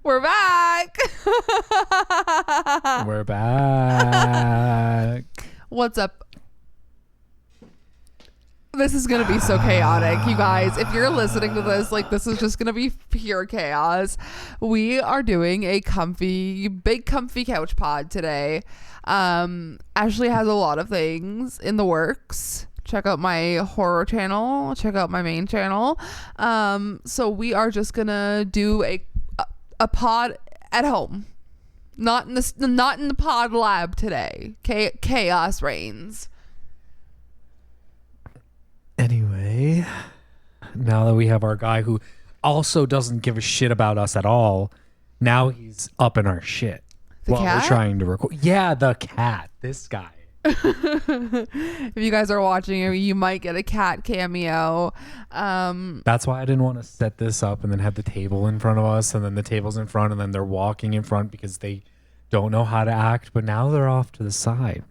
We're back. We're back. What's up? This is going to be so chaotic, you guys. If you're listening to this, like, this is just going to be pure chaos. We are doing a big comfy couch pod today. Ashley has a lot of things in the works. Check out my horror channel. Check out my main channel. So we are just going to do a pod at home. Not in the pod lab today. Chaos reigns. Anyway, now that we have our guy who also doesn't give a shit about us at all, now he's up in our shit while cat? we're trying to record. Yeah, the cat. This guy. If you guys are watching, you might get a cat cameo. That's why I didn't want to set this up and then have the table in front of us, and then the table's in front, and then they're walking in front because they don't know how to act. But now they're off to the side.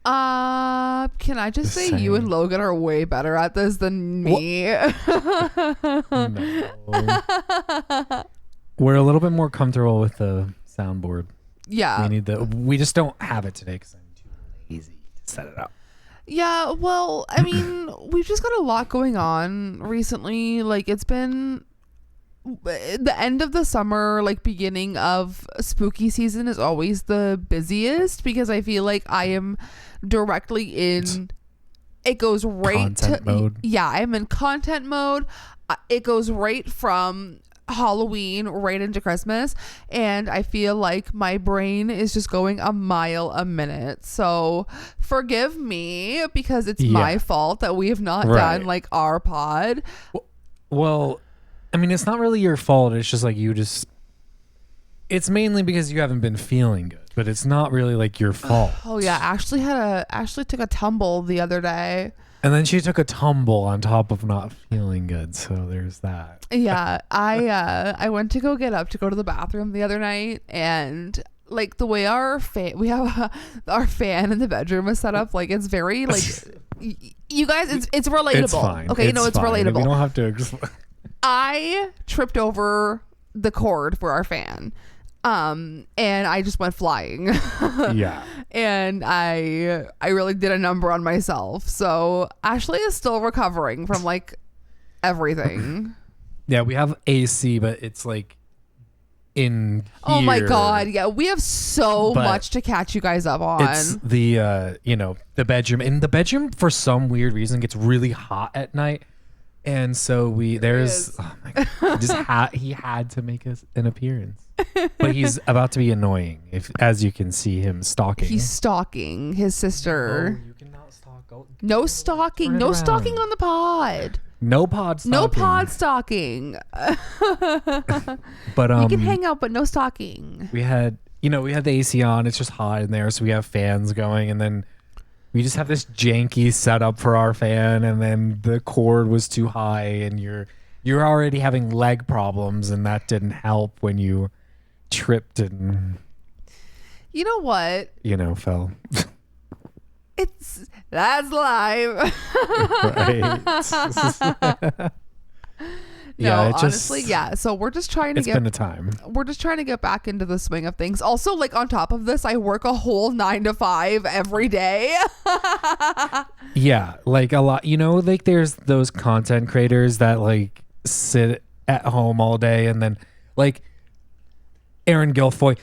Can I just say you and Logan are way better at this than me? No. We're a little bit more comfortable with the soundboard. Yeah. We just don't have it today because I'm too lazy to set it up. Yeah, well, I mean, we've just got a lot going on recently. Like, it's been the end of the summer, like beginning of spooky season is always the busiest because I feel like I am directly in it goes right content mode. Yeah, I'm in content mode. It goes right from Halloween right into Christmas, and I feel like my brain is just going a mile a minute. So forgive me because it's my fault that we have not done like our pod. Well, I mean, it's not really your fault. It's just like it's mainly because you haven't been feeling good, but it's not really like your fault. Oh yeah, Ashley took a tumble the other day. And then she took a tumble on top of not feeling good, so there's that. Yeah, I went to go get up to go to the bathroom the other night, and like the way our fan in the bedroom is set up, like it's very like you guys, it's relatable. It's fine. Okay, it's it's fine. relatable. We don't have to explain. I tripped over the cord for our fan. And I just went flying. Yeah. And I really did a number on myself. So Ashley is still recovering from like everything. Yeah, we have AC, but it's like in here. Oh my God. Yeah, we have so much to catch you guys up on. It's the the bedroom. And the bedroom for some weird reason gets really hot at night. And so oh my God, he had to make an appearance. But he's about to be annoying, as you can see him stalking. He's stalking his sister. Oh, you cannot stalk. No stalking. No stalking on the pod. No pod stalking. No pod stalking. But we can hang out, but no stalking. We had the AC on. It's just hot in there, so we have fans going, and then we just have this janky setup for our fan, and then the cord was too high, and you're already having leg problems, and that didn't help when you tripped and you know what? Fell. That's live. Right. No, honestly, yeah. So we're just trying to It's been a time. We're just trying to get back into the swing of things. Also, like on top of this, I work a whole 9 to 5 every day. Yeah, like a lot. Like there's those content creators that like sit at home all day, and then like Aaron Guilfoyle.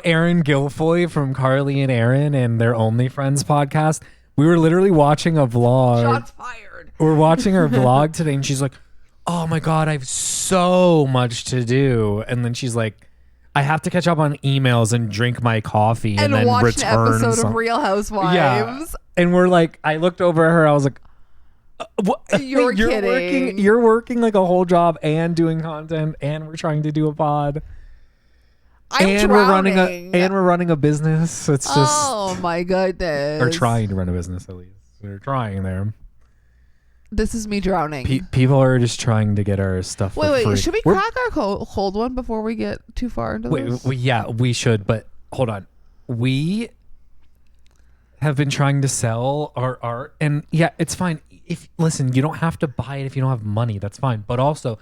Aaron Guilfoyle from Carly and Aaron and their Only Friends podcast. We were literally watching a vlog. Shots fired. We're watching her vlog today, and she's like, oh my God, I have so much to do. And then she's like, I have to catch up on emails and drink my coffee and then watch return an episode of Real Housewives. Yeah. And we're like, I looked over at her, I was like, what? You're kidding. You're working like a whole job and doing content, and we're trying to do a pod. We're running a business. It's just oh my goodness. Or trying to run a business at least. We're trying there. This is me drowning. People are just trying to get our stuff for free. Should we crack our cold one before we get too far into this? Yeah, we should, but hold on. We have been trying to sell our art, and yeah, it's fine. Listen, you don't have to buy it if you don't have money. That's fine. But also,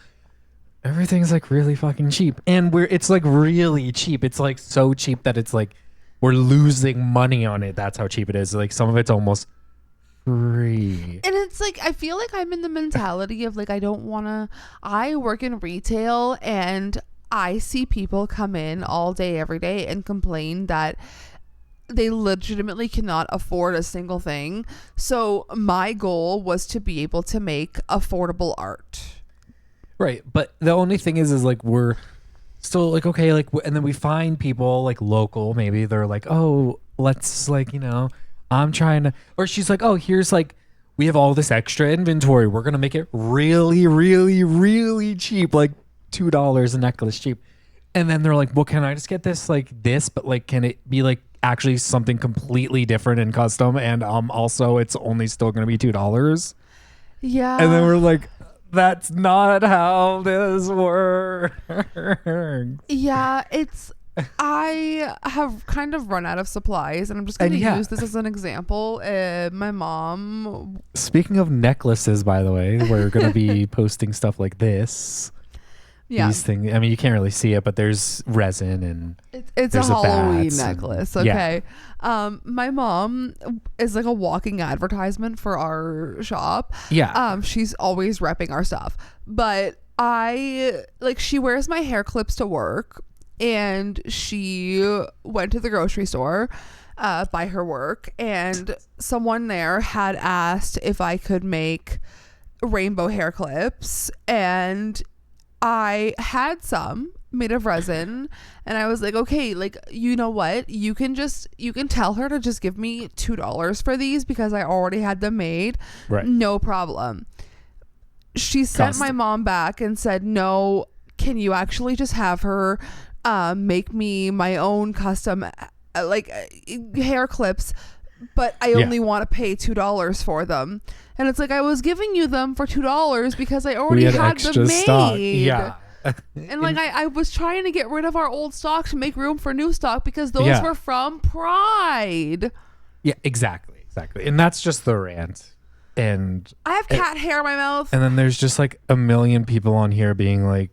everything's like really fucking cheap, and it's like really cheap. It's like so cheap that it's like we're losing money on it. That's how cheap it is. Like some of it's almost free. And it's like, I feel like I'm in the mentality of like, I work in retail, and I see people come in all day, every day and complain that they legitimately cannot afford a single thing. So my goal was to be able to make affordable art. Right. But the only thing is like we're still like, okay, like, and then we find people like local, maybe they're like, oh, let's like, I'm trying to, or she's like, oh, here's like, we have all this extra inventory. We're going to make it really, really, really cheap, like $2 a necklace cheap. And then they're like, well, can I just get this, but like, can it be like actually something completely different and custom? And also it's only still going to be $2. Yeah. And then we're like, that's not how this works. Yeah, I have kind of run out of supplies, and I'm just going to use this as an example. My mom. Speaking of necklaces, by the way, we're going to be posting stuff like this. Yeah. These things. I mean, you can't really see it, but there's resin and it's a Halloween bats necklace. and, okay. My mom is like a walking advertisement for our shop. Yeah. She's always repping our stuff, but she wears my hair clips to work, and she went to the grocery store by her work, and someone there had asked if I could make rainbow hair clips, and I had some made of resin, and I was like, okay, like, you know what? You can tell her to just give me $2 for these because I already had them made. Right. No problem. She sent my mom back and said, no, can you actually just have her make me my own custom hair clips, but I only want to pay $2 for them. And it's like, I was giving you them for $2 because I already had them made. Stock. Yeah. And like I was trying to get rid of our old stock to make room for new stock because those were from Pride. Yeah, exactly. And that's just the rant. And I have cat hair in my mouth. And then there's just like a million people on here being like,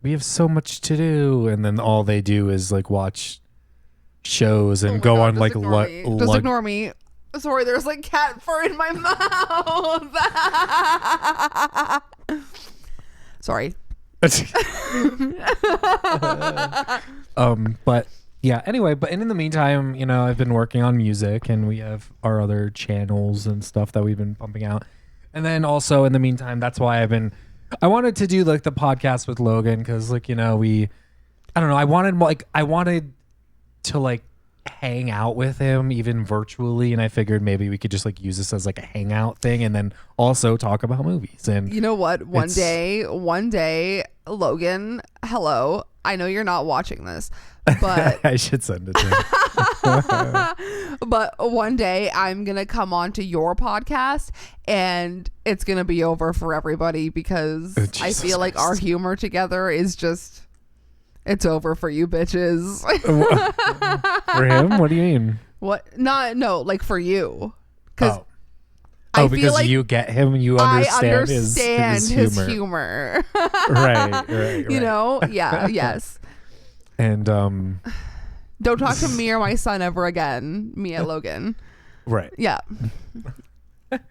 we have so much to do, and then all they do is like watch shows and go on like just ignore me. Sorry, there's like cat fur in my mouth. Sorry. But yeah, anyway, but in the meantime, I've been working on music, and we have our other channels and stuff that we've been pumping out. And then also in the meantime, that's why I wanted to do like the podcast with Logan, because like, I don't know, I wanted to like hang out with him even virtually, and I figured maybe we could just like use this as like a hangout thing, and then also talk about movies. And you know what, one day Logan, hello, I know you're not watching this, but I should send it to him. But one day I'm gonna come on to your podcast, and it's gonna be over for everybody because I feel like our humor together is just, it's over for you bitches. For him? What do you mean? What? No, like for you. Because because like you get him, you understand his humor. Right. You know? Yeah, yes. And don't talk to me or my son ever again. Me and Logan. Right. Yeah.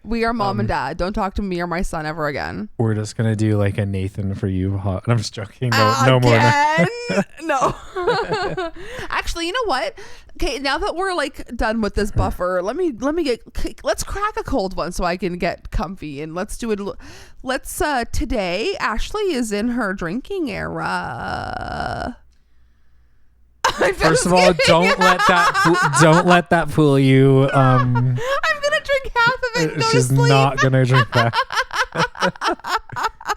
We are mom and dad. Don't talk to me or my son ever again. We're just gonna do like a Nathan for you. I'm just joking. No more. No. Actually, you know what? Okay, now that we're like done with this buffer, let's crack a cold one so I can get comfy, and let's do it. Today Ashley is in her drinking era. First of all, don't let that fool you. I'm gonna drink half of it and go to she's sleep. Not gonna drink that.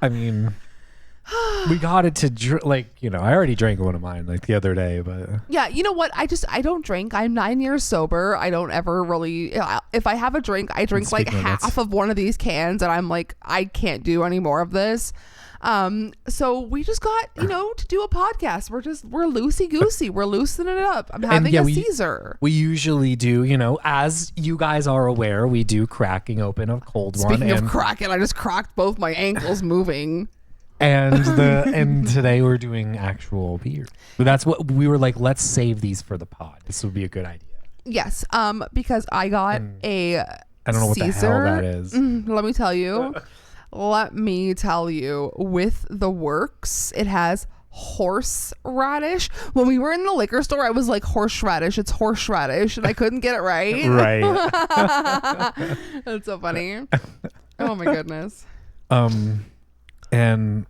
I mean, we got it to I already drank one of mine like the other day, but yeah, you know what? I don't drink. I'm 9 years sober. I don't ever really. If I have a drink, I drink like half of one of these cans, and I'm like, I can't do any more of this. So we just got, to do a podcast. We're loosey goosey. We're loosening it up. I'm having a Caesar. We usually do, as you guys are aware, we do cracking open a cold one. Speaking of cracking, I just cracked both my ankles moving. and today we're doing actual beer. But that's what we were like. Let's save these for the pod. This would be a good idea. Yes. Because I got a I don't know what Caesar. the hell that is. Let me tell you. With the works, it has horseradish. When we were in the liquor store, I was like, horseradish. It's horseradish, and I couldn't get it right. Right. That's so funny. Oh my goodness. And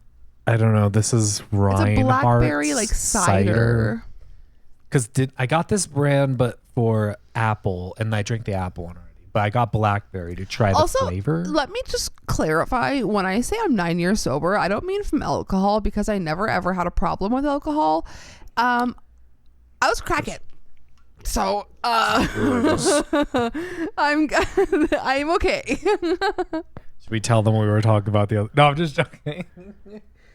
I don't know. This is Reinhardt. It's a blackberry like cider. Because I got this brand, but for apple, and I drink the apple one already. But I got blackberry to try the flavor. Let me just clarify. When I say I'm 9 years sober, I don't mean from alcohol, because I never ever had a problem with alcohol. I was cracking. So I'm okay. Should we tell them we were talking about the other? No, I'm just joking.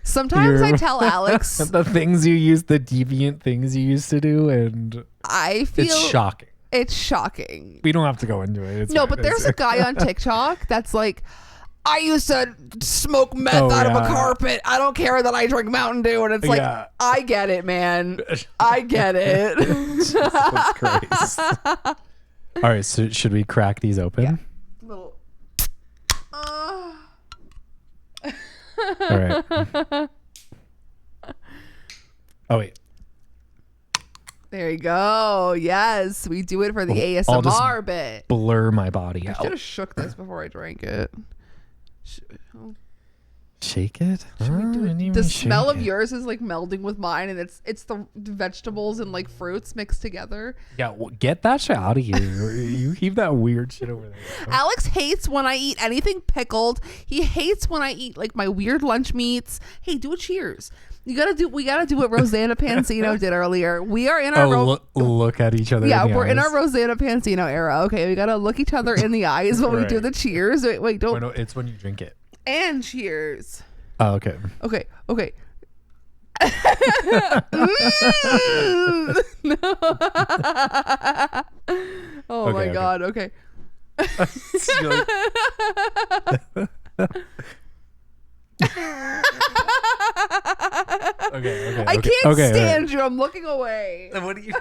Sometimes I tell Alex the things you used, the deviant things you used to do, and I feel it's shocking. It's shocking. We don't have to go into it. It's no, fine. But there's a guy on TikTok that's like, I used to smoke meth out of a carpet. I don't care that I drink Mountain Dew. And it's like, I get it, man. I get it. Jesus Christ. All right, so should we crack these open? Yeah. Little. All right. Oh, wait. There you go. Yes, we do it for the ASMR bit. Blur my body out. I should have shook this before I drank it. Shake it? The smell of yours is like melding with mine, and it's the vegetables and like fruits mixed together. Yeah, well, get that shit out of here. You keep that weird shit over there. Alex hates when I eat anything pickled. He hates when I eat like my weird lunch meats. Hey, do a cheers. We gotta do what Rosanna Pansino did earlier. We are in our look at each other. Yeah, we're in our Rosanna Pansino era. Okay, we gotta look each other in the eyes when we do the cheers. Wait, don't. No, it's when you drink it. And cheers. Oh, okay. Okay. Oh my God. Okay. Okay. I can't stand you. I'm looking away. What do you?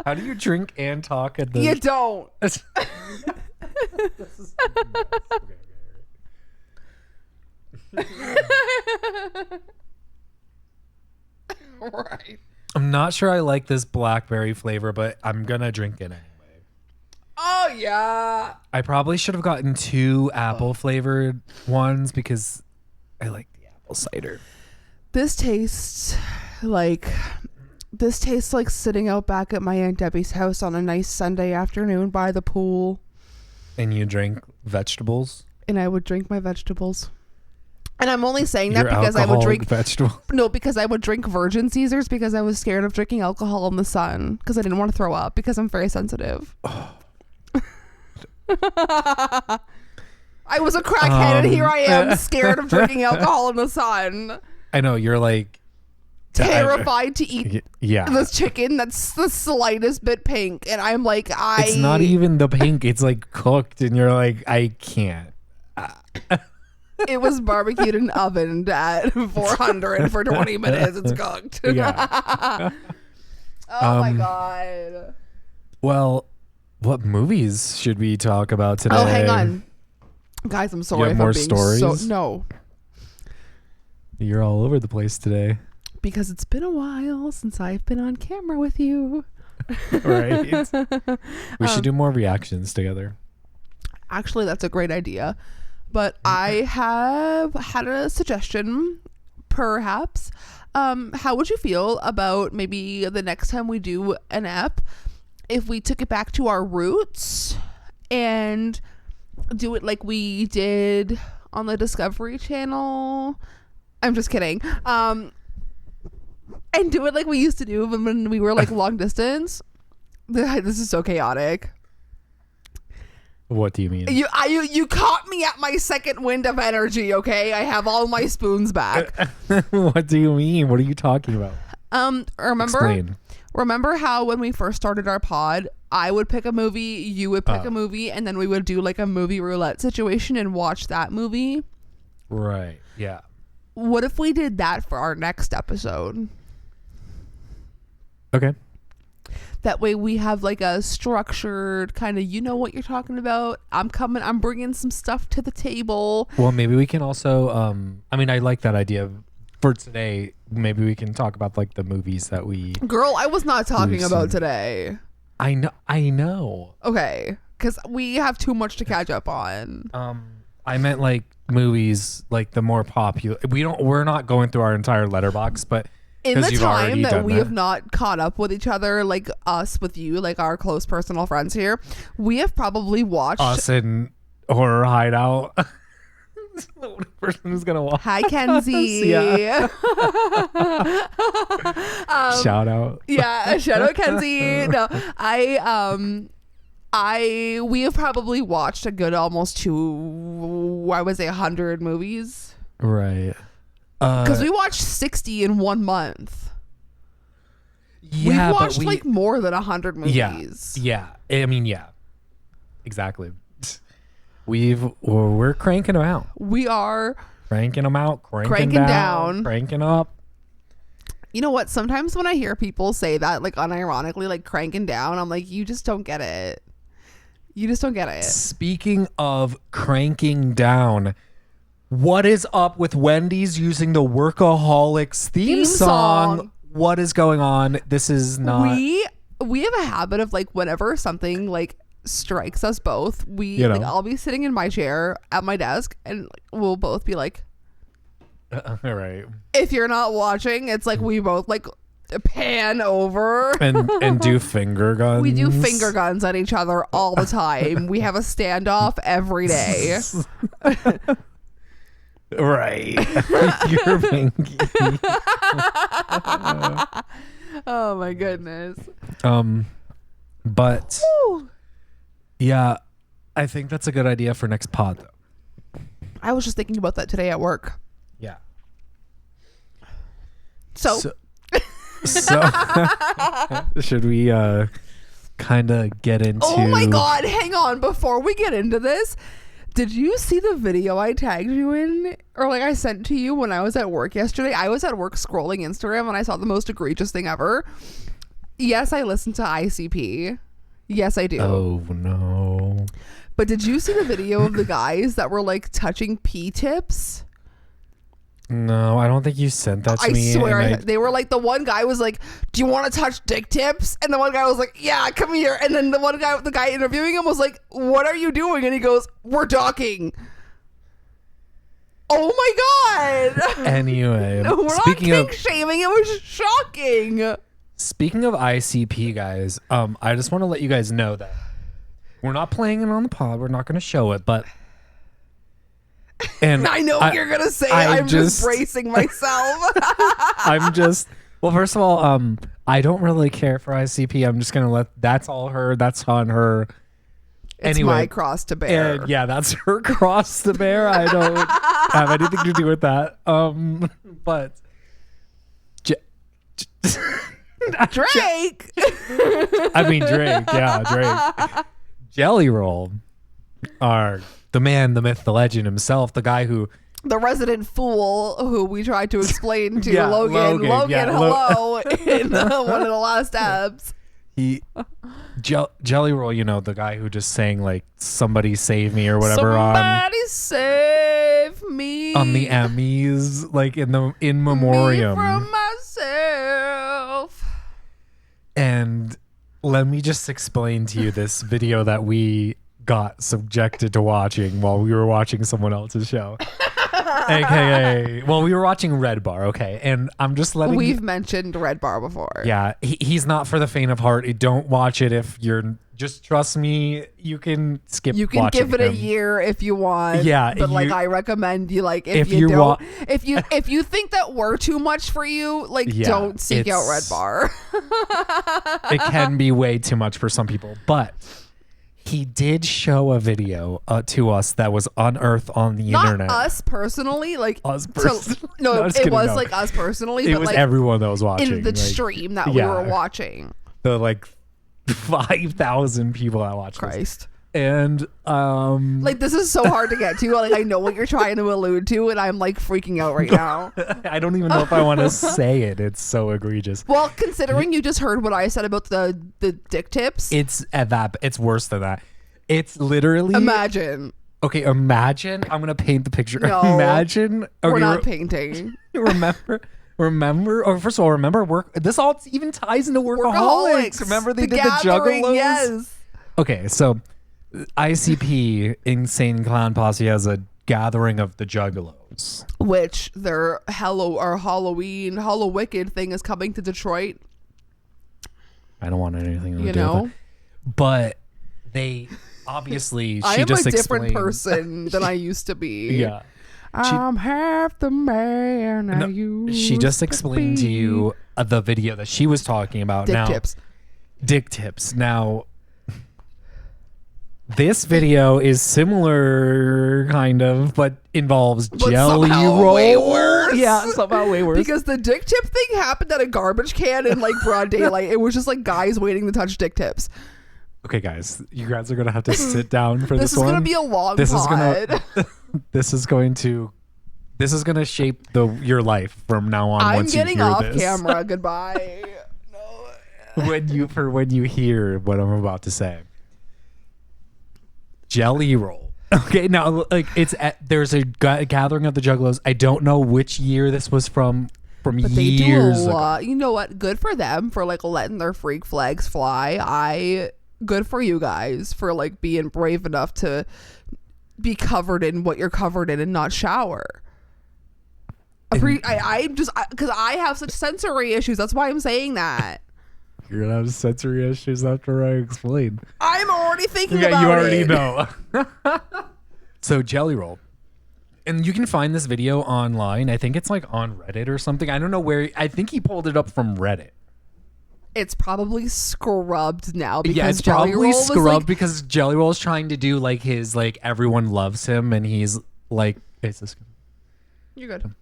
How do you drink and talk at the? You don't. This is Right. I'm not sure I like this blackberry flavor, but I'm gonna drink it anyway. Oh yeah. I probably should have gotten 2 apple flavored ones because I like the apple cider. This tastes like sitting out back at my Aunt Debbie's house on a nice Sunday afternoon by the pool. And you drink vegetables? And I would drink my vegetables. And I'm only saying that Your because I would drink vegetable. No, because I would drink virgin Caesars because I was scared of drinking alcohol in the sun because I didn't want to throw up because I'm very sensitive. I was a crackhead and here I am scared of drinking alcohol in the sun. I know, you're like terrified to eat yeah. this chicken that's the slightest bit pink, and I'm like, it's not even the pink, it's like cooked, and you're like, I can't. It was barbecued and ovened at 400 for 20 minutes. It's cooked. Yeah. Oh my God. Well, what movies should we talk about today? Oh, hang on, guys. I'm sorry. You have more stories? No. You're all over the place today. Because it's been a while since I've been on camera with you. Right. We should do more reactions together. Actually, that's a great idea. But I have had a suggestion, perhaps. How would you feel about maybe the next time we do an ep, if we took it back to our roots and do it like we did on the Discovery Channel? I'm just kidding. And do it like we used to do when we were like long distance. This is so chaotic. What do you mean? You caught me at my second wind of energy, okay? I have all my spoons back. What do you mean? What are you talking about? Remember how when we first started our pod, I would pick a movie, you would pick a movie, and then we would do like a movie roulette situation and watch that movie? Right. Yeah. what if we did that for our next episode? Okay. That way we have like a structured kind of, you know what you're talking about. I'm bringing some stuff to the table. Well, maybe we can also, I mean, I like that idea for today. Maybe we can talk about like the movies that Girl, I was not talking about today. I know. Okay. Because we have too much to catch up on. I meant like movies, like the more popular. We're not going through our entire letterbox, but in the time that we have not caught up with each other, like us with you, like our close personal friends here, we have probably watched us in Horror Hideout. The only person who's gonna watch. Hi, Kenzie. Yeah. Shout out. Yeah, shout out, Kenzie. No, we have probably watched a good almost 100 movies. Right. Because we watched 60 in 1 month. Yeah, we've watched like more than 100 movies. Yeah. I mean, yeah. Exactly. We're cranking them out. We are cranking them out, cranking down, cranking up. You know what? Sometimes when I hear people say that, like unironically, like cranking down, I'm like, you just don't get it. You just don't get it. Speaking of cranking down, what is up with Wendy's using the Workaholics theme song? What is going on? This is not. We have a habit of like whenever something like strikes us both, like, I'll be sitting in my chair at my desk and like, we'll both be like, all right. If you're not watching, it's like we both like pan over and do finger guns. We do finger guns at each other all the time. We have a standoff every day. Right. You're pinky. Oh my goodness. But Woo. Yeah, I think that's a good idea for next pod though. I was just thinking about that today at work. Yeah. So should we kind of get into Oh my god, hang on before we get into this. Did you see the video I tagged you in or like I sent to you when I was at work yesterday? I was at work scrolling Instagram and I saw the most egregious thing ever. Yes, I listen to ICP. Yes, I do. Oh no. But did you see the video of the guys that were like touching pee tips? No, I don't think you sent that to me. I swear they were like, the one guy was like, do you want to touch dick tips? And the one guy was like, yeah, come here. And then the guy interviewing him was like, what are you doing? And he goes, we're docking. Oh my god. Anyway, no, we're not kink shaming. It was shocking. Speaking of ICP, guys, I just want to let you guys know that we're not playing it on the pod. We're not going to show it, but and I know what you're gonna say. I'm just bracing myself. Well, first of all, I don't really care for ICP. I'm just gonna that's all her. That's on her. It's my cross to bear. And yeah, that's her cross to bear. I don't have anything to do with that. But Drake. I mean Drake. Yeah, Drake. Jelly Roll are the man, the myth, the legend himself, the guy who... The resident fool who we tried to explain to yeah, Logan, hello, in one of the last apps. Jelly Roll, you know, the guy who just sang like, somebody save me or whatever. Somebody save me. On the Emmys, like in memoriam. Me from myself. And let me just explain to you this video that we got subjected to watching while we were watching someone else's show. AKA, well, we were watching Red Bar, okay? And I'm just letting We've mentioned Red Bar before. Yeah, he's not for the faint of heart. Don't watch it if you're... Just trust me, you can skip. You can give it a year if you want. Yeah, but like I recommend you like if you don't if you think that we're too much for you, like don't seek out Red Bar. It can be way too much for some people, but he did show a video to us that was unearthed on the internet. Not us personally, like us personally. No, it was like us personally. It but was like everyone that was watching in the stream that we were watching. The like 5,000 people that watched Christ. And like, this is so hard to get to. Like, I know what you're trying to allude to, and I'm like freaking out right now. I don't even know if I want to say it. It's so egregious. Well, considering you just heard what I said about the dick tips, It's at that. It's worse than that. It's literally. imagine. Okay, imagine. I'm gonna paint the picture. No, Imagine. Okay, We're not painting. Remember. Or first of all, remember work. This all even ties into workaholics. Remember they did the Juggalos. Yes. Okay, so ICP, Insane Clown Posse, has a gathering of the Juggalos. Which their Halloween Hallowicked thing is coming to Detroit. I don't want anything to You do know, with it. But they obviously I she am just a different explained- person than I used to be. Yeah. I'm half the man I used. She just explained to you the video that she was talking about. Dick now, tips. Dick tips. Now, this video is similar, kind of, but involves jelly somehow roll. way worse. Yeah, somehow way worse. Because the dick tip thing happened at a garbage can in like broad daylight. It was just like guys waiting to touch dick tips. Okay, guys, you guys are gonna have to sit down for This this is one. gonna be a long This pod. This is gonna shape your life from now on. I'm once getting you hear off this. camera. Goodbye. No. when you hear what I'm about to say. Jelly roll. Okay, now like there's a gathering of the Juggalos. I don't know which year this was from But they do a years ago. lot. You know what? Good for them for like letting their freak flags fly. Good for you guys for like being brave enough to be covered in what you're covered in and not shower. I'm just because I have such sensory issues. That's why I'm saying that. You're gonna have sensory issues after I explain. I'm already thinking Yeah, about you already it. know. So jelly roll. And you can find this video online. I think it's like on Reddit or something. I don't know where. I think he pulled it up from Reddit. It's probably scrubbed now because Yeah, it's Jelly probably Roll was, scrubbed like, because Jelly Roll is trying to do like his like everyone loves him and he's like is this You're good.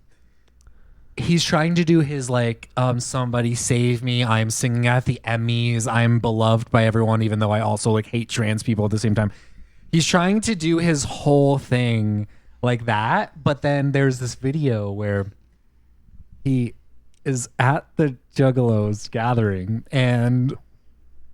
he's trying to do his like somebody save me, I'm singing at the Emmys, I'm beloved by everyone even though I also like hate trans people at the same time. He's trying to do his whole thing like that, but then there's this video where he is at the Juggalos gathering and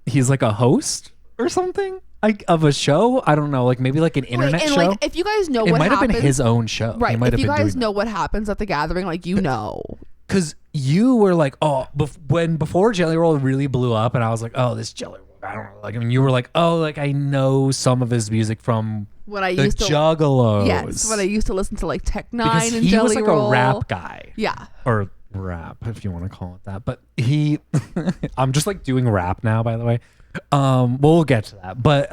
he's like a host or something like of a show. I don't know, like maybe like an internet and show. like if you guys know It what might have happens, been his own show. He right? might If have you been guys doing know what happens at the gathering, like you know, because you were like, oh, before Jelly Roll really blew up, and I was like, oh, this Jelly Roll, I don't know, like, I mean, you were like, oh, like I know some of his music from when I the used to Juggalos. yes, when I used to listen to like Tech Nine because and he Jelly was like Roll. a rap guy. Yeah. Or rap, if you want to call it that. But he, I'm just like doing rap now, by the way. We'll get to that. But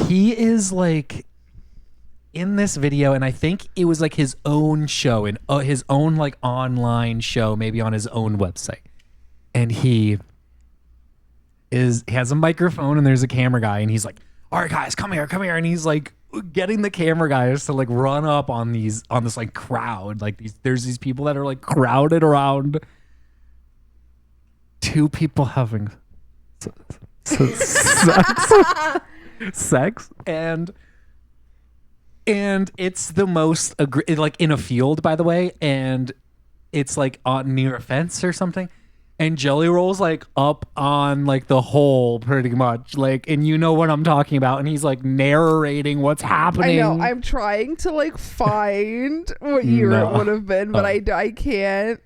he is like in this video, and I think it was like his own show and his own like online show, maybe on his own website. And he has a microphone, and there's a camera guy, and he's like, "All right, guys, come here," and he's like getting the camera guys to like run up on this like crowd, like there's these people that are like crowded around two people having sex, and it's the most like in a field, by the way, and it's like on near a fence or something. And Jelly Roll's like up on like the hole pretty much, like, and you know what I'm talking about. And he's like narrating what's happening. I know. I'm trying to like find what year No. it would have been, but I can't.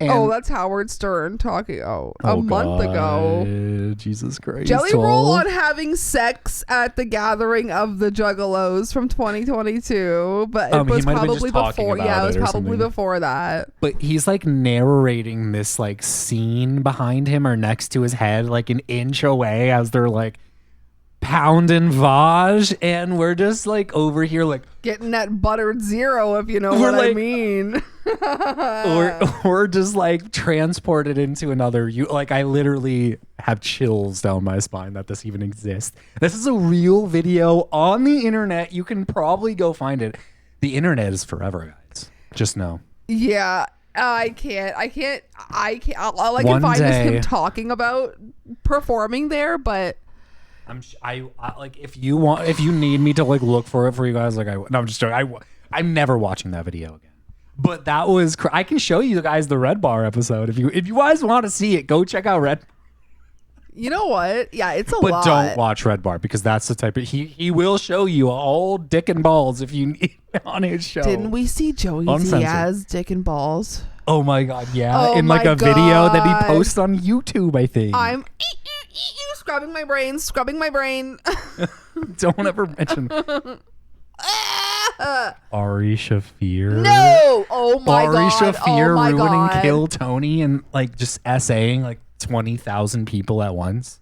And- that's Howard Stern talking. A month ago. Jesus Christ. Jelly Roll on having sex at the gathering of the Juggalos from 2022, but it He was might have been probably just talking before. about Yeah, it was it or probably something. before that. But he's like narrating this like scene behind him or next to his head, like an inch away as they're like pounding Vaj, and we're just like over here like Getting that buttered zero, if you know We're what I like- mean. we're just like transported into another like I literally have chills down my spine that this even exists. This is a real video on the internet. You can probably go find it. The internet is forever, guys. Just know. Yeah, I can't. All I can One find is day- him talking about performing there, but I like if you need me to like look for it for you guys, like no, I'm just joking. I'm never watching that video again. But that was I can show you guys the Red Bar episode if you guys want to see it. Go check out Red. You know what? Yeah, it's a but lot. But don't watch Red Bar because that's the type of he will show you all dick and balls if you need on his show. Didn't we see Joey Diaz dick and balls? Oh my god, yeah. In like a video that he posts on YouTube, I think. I'm scrubbing my brain. Don't ever mention Ari Shaffir. No! Oh my god. Ari Shaffir ruining god. Kill Tony and like just essaying like 20,000 people at once.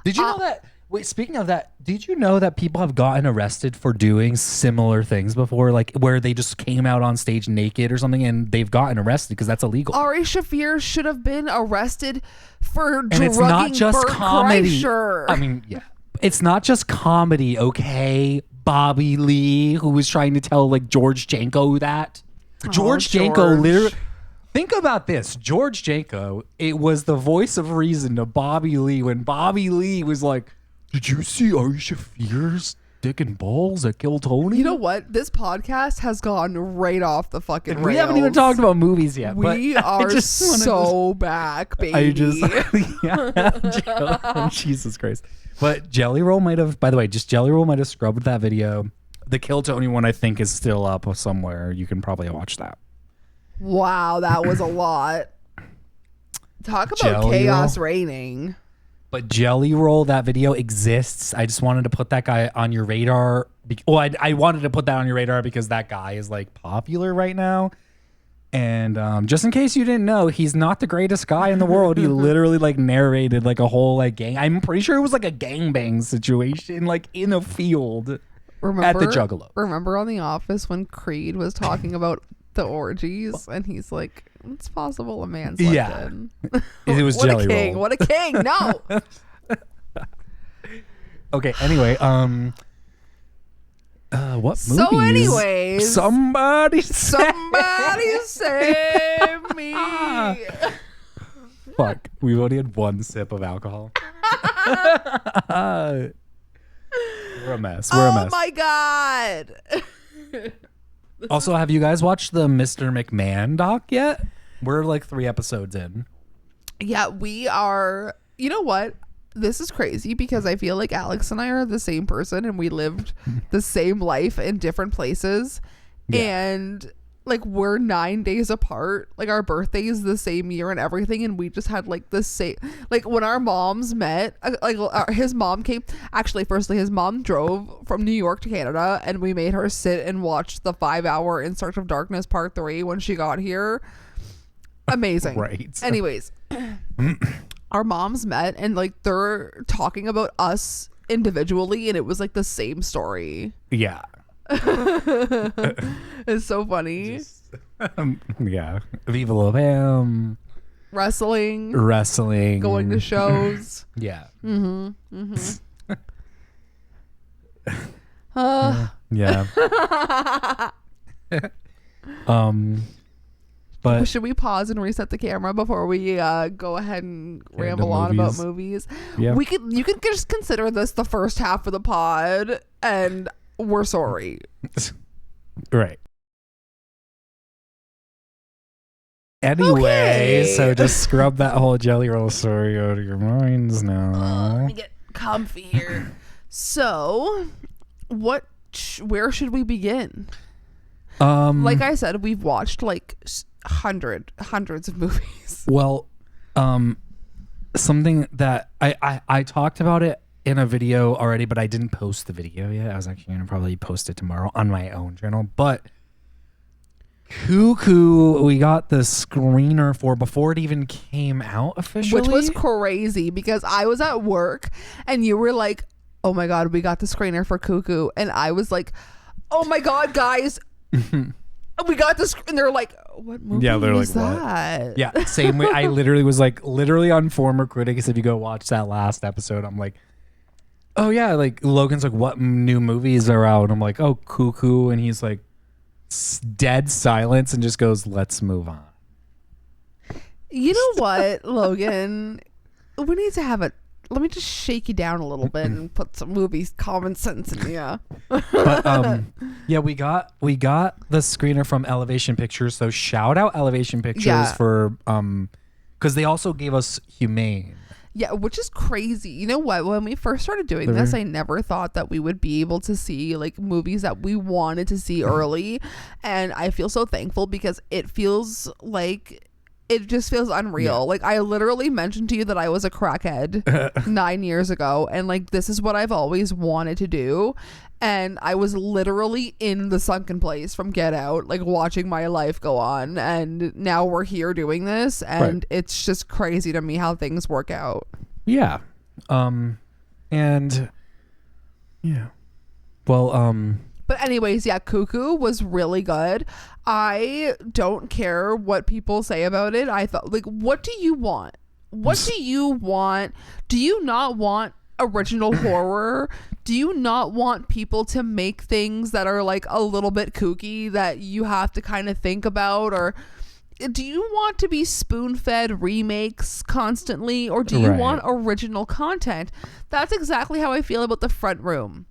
Did you know that? Wait, speaking of that, did you know that people have gotten arrested for doing similar things before, like where they just came out on stage naked or something and they've gotten arrested because that's illegal? Ari Shaffir should have been arrested for drugging it's not just Bert comedy. Kreischer. I mean, yeah. It's not just comedy, okay? Bobby Lee, who was trying to tell like George Janko that. George Janko literally... Think about this. George Janko, it was the voice of reason to Bobby Lee when Bobby Lee was like, did you see Ari Shaffir's dick and balls at Kill Tony? You know what? This podcast has gone right off the fucking rails. We haven't even talked about movies yet. We are so back, baby. Jesus Christ. But Jelly Roll might have, by the way, Jelly Roll might have scrubbed that video. The Kill Tony one, I think, is still up somewhere. You can probably watch that. Wow, that was a lot. Talk about chaos reigning. But Jelly Roll, that video exists. I just wanted to put that guy on your radar. I wanted to put that on your radar because that guy is like popular right now. And just in case you didn't know, he's not the greatest guy in the world. He literally like narrated like a whole like gang. I'm pretty sure it was like a gangbang situation like in a field at the Juggalo. Remember on The Office when Creed was talking about the orgies and he's like, it's possible a man slept in. It was Jelly Roll. What a king. No. Okay, anyway, what movies? So anyways, somebody save me. Fuck, we've only had one sip of alcohol. We're a mess. Oh my god. Also, have you guys watched the Mr. McMahon doc yet? We're like 3 episodes in. Yeah, we are. You know what? This is crazy because I feel like Alex and I are the same person and we lived the same life in different places. Yeah. And like we're 9 days apart. Like our birthday is the same year and everything. And we just had like the same, like when our moms met, his mom came. Actually, firstly, his mom drove from New York to Canada and we made her sit and watch the 5-hour In Search of Darkness Part 3 when she got here. Amazing. Right. Anyways, our moms met and like they're talking about us individually and it was like the same story. Yeah. It's so funny. Yeah. Viva La Bam. Wrestling. Going to shows. Yeah. Yeah. But should we pause and reset the camera before we go ahead and ramble on about movies? Yeah. You could just consider this the first half of the pod and we're sorry. Right. Anyway, so just scrub that whole Jelly Roll story out of your minds now. Let me get comfy here. So, where should we begin? Like I said, we've watched like hundreds of movies. Well, something that I talked about it in a video already, but I didn't post the video yet. I was actually going to probably post it tomorrow on my own channel. But Cuckoo, we got the screener for before it even came out officially. Which was crazy because I was at work and you were like, oh my God, we got the screener for Cuckoo. And I was like, oh my God, guys. We got this. And they're like, what movie is that? What? Yeah, same way. I literally was like, literally on Former Critics, if you go watch that last episode, I'm like, oh yeah, like Logan's like, what new movies are out? And I'm like, oh, Cuckoo. And he's like, dead silence and just goes, let's move on. You know what, Logan? We need to have let me just shake you down a little bit and put some movies common sense in you. But yeah, we got the screener from Elevation Pictures. So shout out Elevation Pictures for because they also gave us Humane. Yeah, which is crazy. You know what? When we first started doing this, I never thought that we would be able to see like movies that we wanted to see early. And I feel so thankful because it feels like it just feels unreal. Yeah. Like I literally mentioned to you that I was a crackhead 9 years ago. And like, this is what I've always wanted to do. And I was literally in the sunken place from Get Out, like watching my life go on. And now we're here doing this. And it's just crazy to me how things work out. Yeah. And yeah. Well, but anyways, yeah, Cuckoo was really good. I don't care what people say about it. I thought, like, what do you want? What do you want? Do you not want original horror? Do you not want people to make things that are like a little bit kooky that you have to kind of think about? Or do you want to be spoon-fed remakes constantly? Or do you want original content? That's exactly how I feel about The Front Room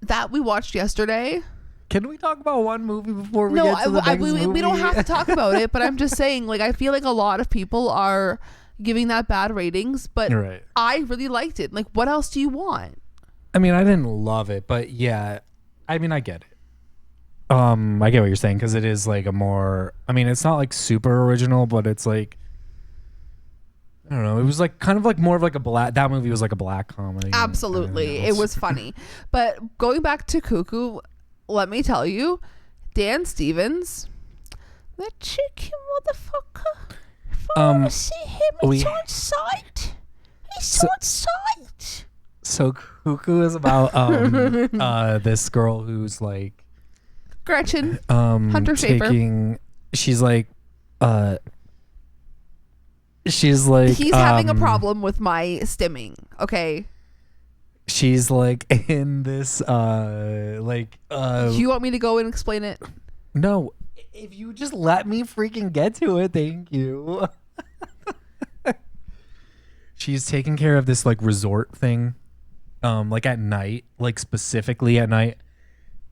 that we watched yesterday. Can we talk about one movie before we get to the next movie? We don't have to talk about it, but I'm just saying, like, I feel like a lot of people are giving that bad ratings, but I really liked it. Like, what else do you want? I mean, I didn't love it, but yeah, I mean, I get it. I get what you're saying because it is like a more. I mean, it's not like super original, but it's like I don't know. It was like kind of like more of like a black. That movie was like a black comedy. Absolutely, it was funny. But going back to Cuckoo, let me tell you, Dan Stevens, that chicken motherfucker. If I want to see him, it's on site. It's on site. So Cuckoo is about this girl who's like Gretchen Hunter Schafer. She's like he's having a problem with my stimming. Okay. She's like in this do you want me to go and explain it? No, if you just let me freaking get to it, thank you. She's taking care of this like resort thing like at night, like specifically at night,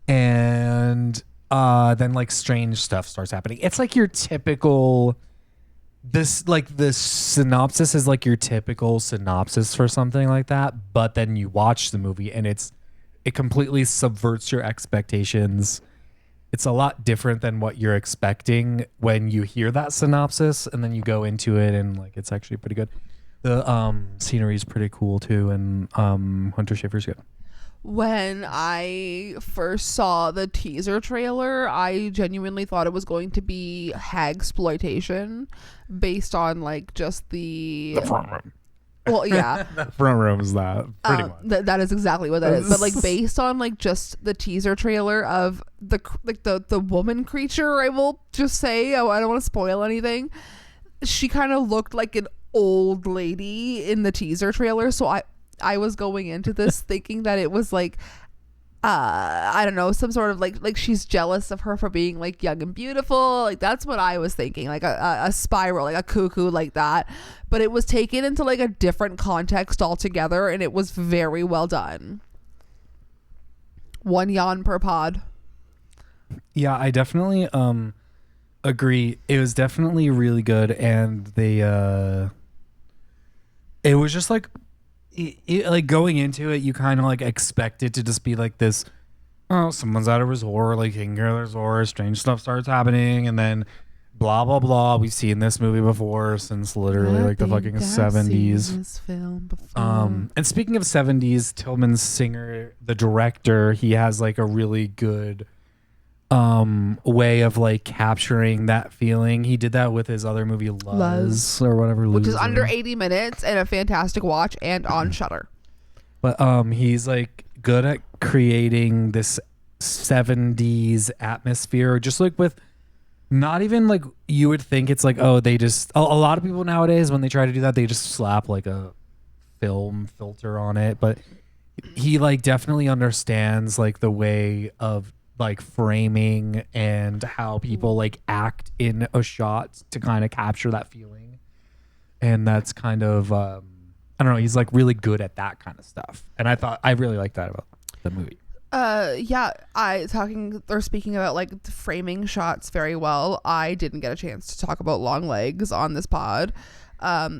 and then like strange stuff starts happening. It's like your typical this synopsis is like your typical synopsis for something like that, but then you watch the movie and it completely subverts your expectations. It's a lot different than what you're expecting when you hear that synopsis, and then you go into it and like it's actually pretty good. The scenery is pretty cool too, and Hunter Schafer's good. When I first saw the teaser trailer, I genuinely thought it was going to be hagsploitation based on like just the front room. Well, yeah. The front room is that pretty much. That is exactly what that is. But like based on like just the teaser trailer of the woman creature, I will just say, I don't want to spoil anything. She kind of looked like an old lady in the teaser trailer, so I was going into this thinking that it was like I don't know, some sort of like she's jealous of her for being like young and beautiful. Like that's what I was thinking, like a spiral, like a cuckoo like that. But it was taken into like a different context altogether, and it was very well done. 1 yawn per pod. Yeah, I definitely agree. It was definitely really good, and they it was just like like going into it, you kind of like expect it to just be like this, oh, someone's at a resort, like taking care of the resort, strange stuff starts happening, and then blah blah blah. We've seen this movie before since literally like the fucking 70s. This film before. And speaking of 70s, Tillman Singer, the director, he has like a really good way of like capturing that feeling. He did that with his other movie Luz or whatever, which is under 80 minutes and a fantastic watch and on Shudder. But he's like good at creating this 70s atmosphere, just like with not even like you would think it's like, oh, they just a lot of people nowadays when they try to do that, they just slap like a film filter on it. But he like definitely understands like the way of like framing and how people like act in a shot to kind of capture that feeling. And that's kind of I don't know. He's like really good at that kind of stuff, and I really liked that about the movie. Yeah, they're speaking about like framing shots very well. I didn't get a chance to talk about Long Legs on this pod,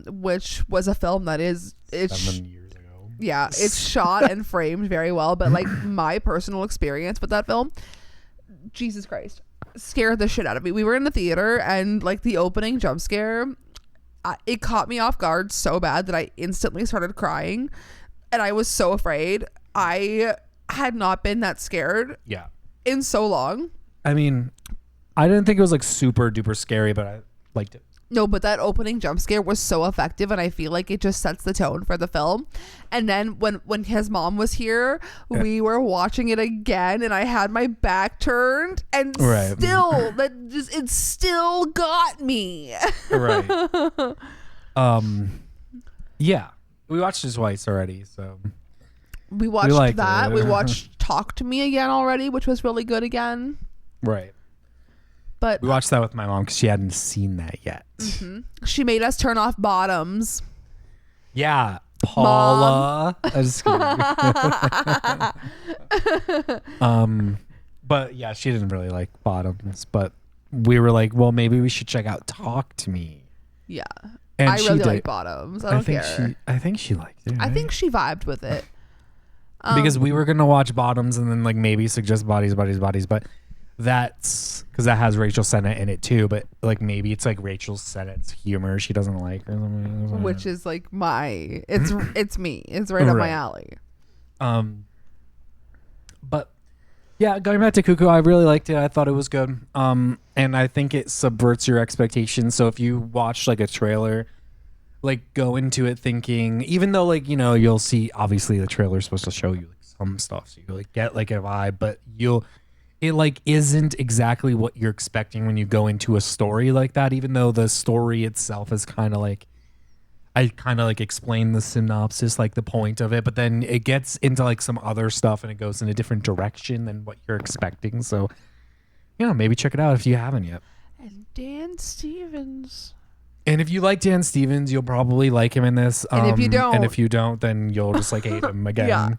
which was a film that is 7 years ago. Yeah, it's shot and framed very well, but like my personal experience with that film, Jesus Christ, scared the shit out of me. We were in the theater and like the opening jump scare, it caught me off guard so bad that I instantly started crying, and I was so afraid. I had not been that scared in so long. I mean, I didn't think it was like super duper scary, but I liked it. No, but that opening jump scare was so effective, and I feel like it just sets the tone for the film. And then when his mom was here, we were watching it again, and I had my back turned, and still it still got me. Right. Yeah, we watched it twice already, so we watched that. We watched Talk to Me again already, which was really good again. Right. But we watched that with my mom because she hadn't seen that yet. Mm-hmm. She made us turn off Bottoms. Yeah, Paula. I'm just kidding. But yeah, she didn't really like Bottoms. But we were like, well, maybe we should check out Talk to Me. Yeah, and I really like Bottoms. I don't care. I think she liked it. Right? I think she vibed with it. Because we were gonna watch Bottoms and then like maybe suggest Bodies, but that's because that has Rachel Sennett in it too, but like maybe it's like Rachel Sennett's humor she doesn't like or something. Which is like it's me. It's right up my alley. But yeah, going back to Cuckoo, I really liked it. I thought it was good. And I think it subverts your expectations. So if you watch like a trailer, like go into it thinking, even though like, you know, you'll see obviously the trailer is supposed to show you like some stuff, so you like get like a vibe, but it like isn't exactly what you're expecting when you go into a story like that, even though the story itself is kind of like, I kind of like explain the synopsis, like the point of it, but then it gets into like some other stuff and it goes in a different direction than what you're expecting. So, you know, maybe check it out if you haven't yet. And Dan Stevens. And if you like Dan Stevens, you'll probably like him in this. And if you don't, then you'll just like hate him again. Yeah.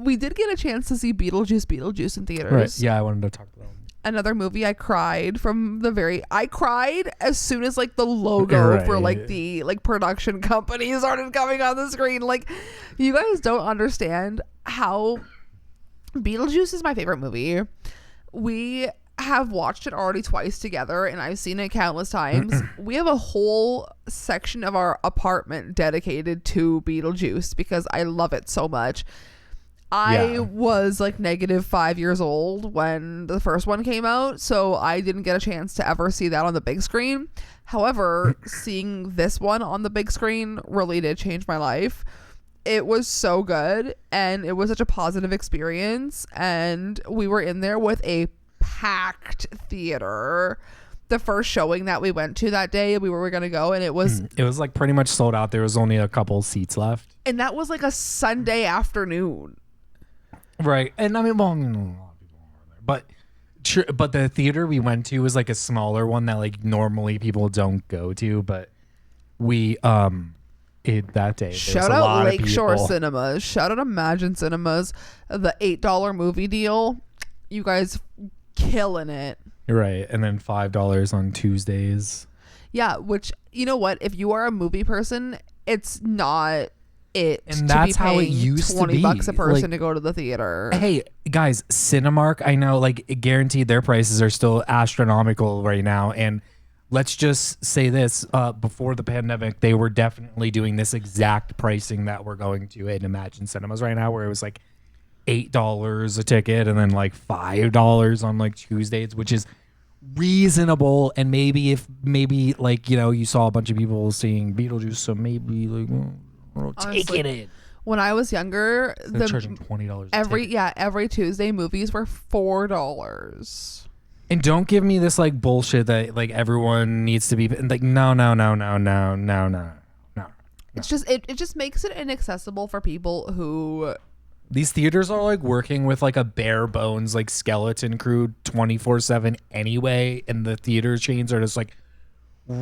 We did get a chance to see Beetlejuice in theaters. Right. Yeah, I wanted to talk about him. Another movie I cried I cried as soon as like the logo for like the like production company started coming on the screen. Like, you guys don't understand how Beetlejuice is my favorite movie. We have watched it already twice together and I've seen it countless times. We have a whole section of our apartment dedicated to Beetlejuice because I love it so much. I was like -5 years old when the first one came out, so I didn't get a chance to ever see that on the big screen. However, seeing this one on the big screen really did change my life. It was so good and it was such a positive experience, and we were in there with a packed theater. The first showing that we went to that day, we were going to go, and it was like pretty much sold out. There was only a couple seats left, and that was like a Sunday afternoon. Right. And I mean, well, a lot of people were there, but the theater we went to was like a smaller one that like normally people don't go to, but we that day shout out Lakeshore Cinemas, shout out Imagine Cinemas, the $8 movie deal, you guys killing it. Right. And then $5 on Tuesdays. Yeah, which, you know what, if you are a movie person, it's not it, and that's how it used to be. $20 a person to go to the theater. Hey guys, Cinemark, I know, like, guaranteed their prices are still astronomical right now, and let's just say this, before the pandemic they were definitely doing this exact pricing that we're going to at Imagine Cinemas right now, where it was like $8 a ticket and then like $5 on like Tuesdays, which is reasonable. And maybe like, you know, you saw a bunch of people seeing Beetlejuice, so maybe like Honestly, take it. When I was younger, they're charging $20 every Tuesday movies were $4. And don't give me this like bullshit that like everyone needs to be like no. It's just it just makes it inaccessible for people who. These theaters are like working with like a bare bones like skeleton crew 24/7 anyway, and the theater chains are just like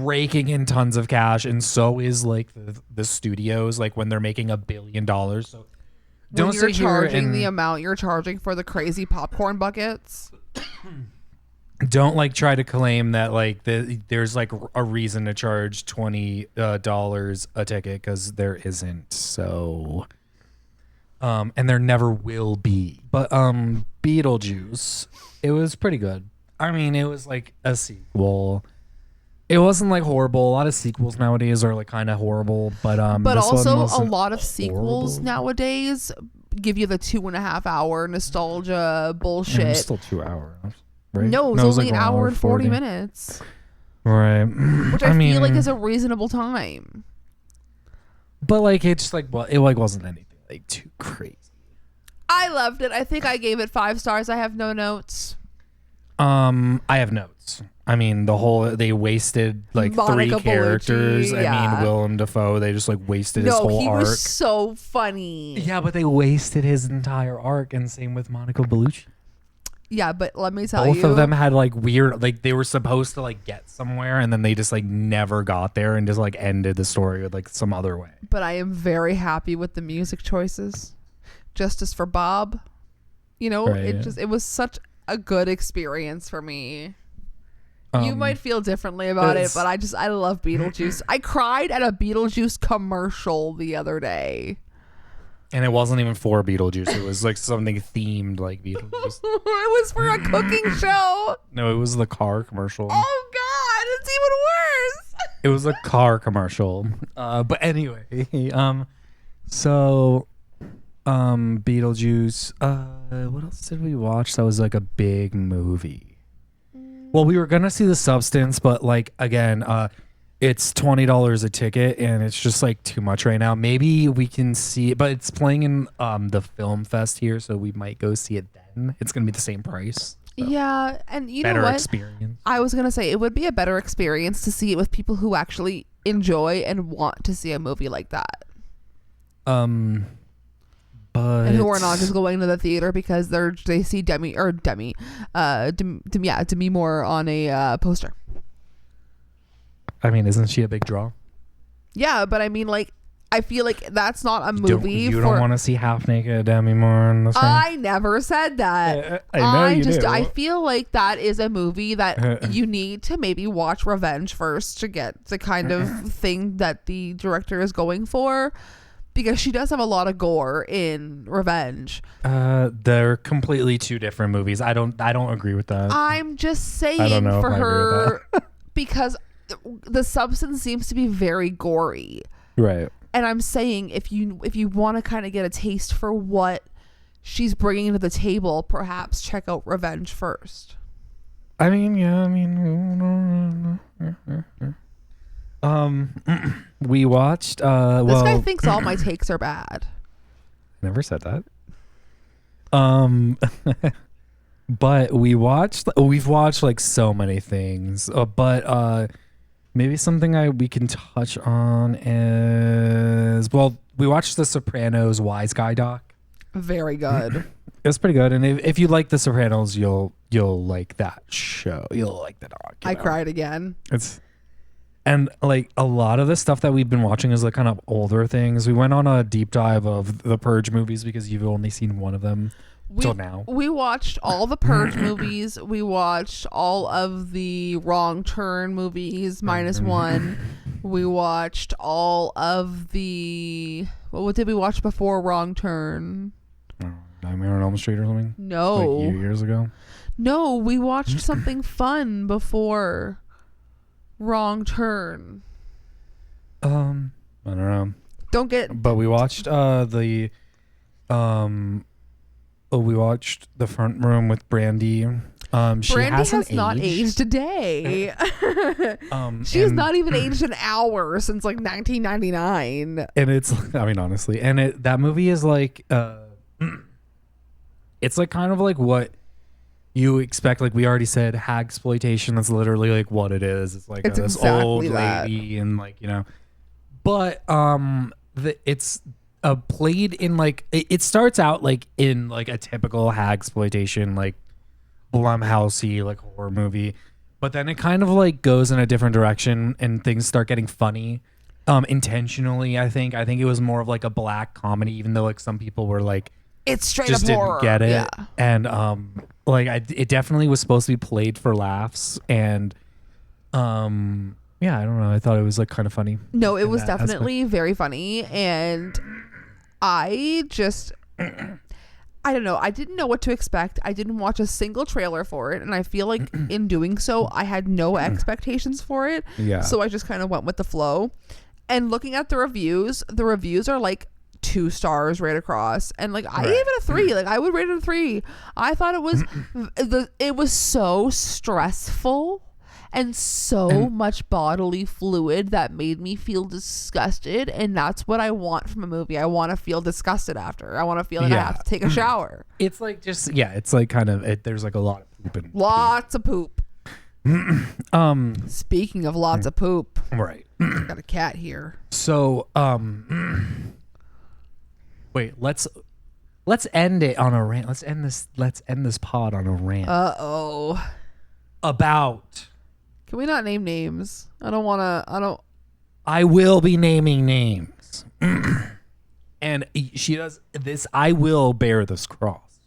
raking in tons of cash, and so is like the studios, like when they're making $1 billion. So don't when you're sit here charging and the amount you're charging for the crazy popcorn buckets. don't like try to claim that like there's like a reason to charge $20 a ticket, because there isn't. So and there never will be. But Beetlejuice, it was pretty good. I mean, it was like a sequel. It wasn't like horrible. A lot of sequels nowadays are like kind of horrible, but this also one a wasn't lot of sequels horrible. nowadays give you the 2.5 hour nostalgia bullshit. It's still 2 hours, right? No, it's it was only like an hour and 40 minutes, Right. which I feel like is a reasonable time. But like it's like, well, it like wasn't anything like too crazy. I loved it. I think I gave it 5 stars. I have no notes. I have notes. I mean, they wasted like Monica 3 characters. Bellucci, I mean, Willem Dafoe, they just like wasted his No, whole he arc. was so funny. Yeah, but they wasted his entire arc, and same with Monica Bellucci. Yeah, but let me tell you. Both of them had like weird, like they were supposed to like get somewhere, and then they just like never got there, and just like ended the story with like some other way. But I am very happy with the music choices. Justice for Bob. You know, Right, it was such a good experience for me. You might feel differently about it, but I love Beetlejuice. I cried at a Beetlejuice commercial the other day. And it wasn't even for Beetlejuice. It was like something themed like Beetlejuice. It was for a cooking show. No, it was the car commercial. Oh God, it's even worse. It was a car commercial. But anyway, so Beetlejuice. What else did we watch that was like a big movie? Well, we were gonna see The Substance, but like again, it's $20 a ticket, and it's just like too much right now. Maybe we can see it, but it's playing in the film fest here, so we might go see it then. It's gonna be the same price. So. Yeah, and you know Better what? experience. I was gonna say it would be a better experience to see it with people who actually enjoy and want to see a movie like that. But and who are not just going to the theater because they see Demi Moore on a poster. I mean, isn't she a big draw? Yeah, but I mean, like, I feel like that's not a movie. You don't want to see half naked Demi Moore on the screen? I never said that. I know you do. I feel like that is a movie that you need to maybe watch Revenge first to get the kind of thing that the director is going for. Because she does have a lot of gore in Revenge. They're completely 2 different movies. I don't agree with that. I'm just saying I don't know for if I agree her with that. because the Substance seems to be very gory. Right. And I'm saying if you want to kind of get a taste for what she's bringing to the table, perhaps check out Revenge first. I mean, yeah. We watched. This guy thinks all my takes are bad. Never said that. But we've watched like so many things. But maybe something we can touch on is, well, we watched The Sopranos Wise Guy doc. Very good. It was pretty good, and if you like The Sopranos, you'll like that show. You'll like the doc. I cried again. And like a lot of the stuff that we've been watching is like kind of older things. We went on a deep dive of the Purge movies because you've only seen one of them till now. We watched all the Purge movies. We watched all of the Wrong Turn movies -1. We watched all of the... What did we watch before Wrong Turn? Nightmare on Elm Street or something? No. Like years ago? No, we watched something fun before Wrong Turn. I don't know. But we watched we watched The Front Room with Brandy. She Brandy hasn't has not aged a day. She has not even aged an hour since like 1999. And it's, I mean, honestly, and that movie is like, it's like kind of like what you expect. Like we already said, hagsploitation. That's literally like what it is. It's like this exactly old that. lady and like, you know, but it's played in like, it starts out like in like a typical hagsploitation, like Blumhousey like horror movie, But then it kind of like goes in a different direction and things start getting funny. Intentionally, I think it was more of like a black comedy, even though like some people were like, it's straight just up didn't horror. get it. Yeah. And it definitely was supposed to be played for laughs. And yeah, I don't know. I thought it was like kind of funny. No, it was definitely very funny. And I don't know. I didn't know what to expect. I didn't watch a single trailer for it. And I feel like in doing so, I had no expectations for it. Yeah. So I just kind of went with the flow. And looking at the reviews are like 2 stars right across. And like, I gave it a 3. Like, I would rate it a 3. I thought it was so stressful and so much bodily fluid that made me feel disgusted. And that's what I want from a movie. I want to feel disgusted after. I want to feel like I have to take a shower. It's like it's like kind of there's like a lot of poop and Lots of poop. Speaking of lots of poop, right. I got a cat here. So wait, let's end it on a rant. Let's end this pod on a rant. About. Can we not name names? I will be naming names. And she does this. I will bear this cross.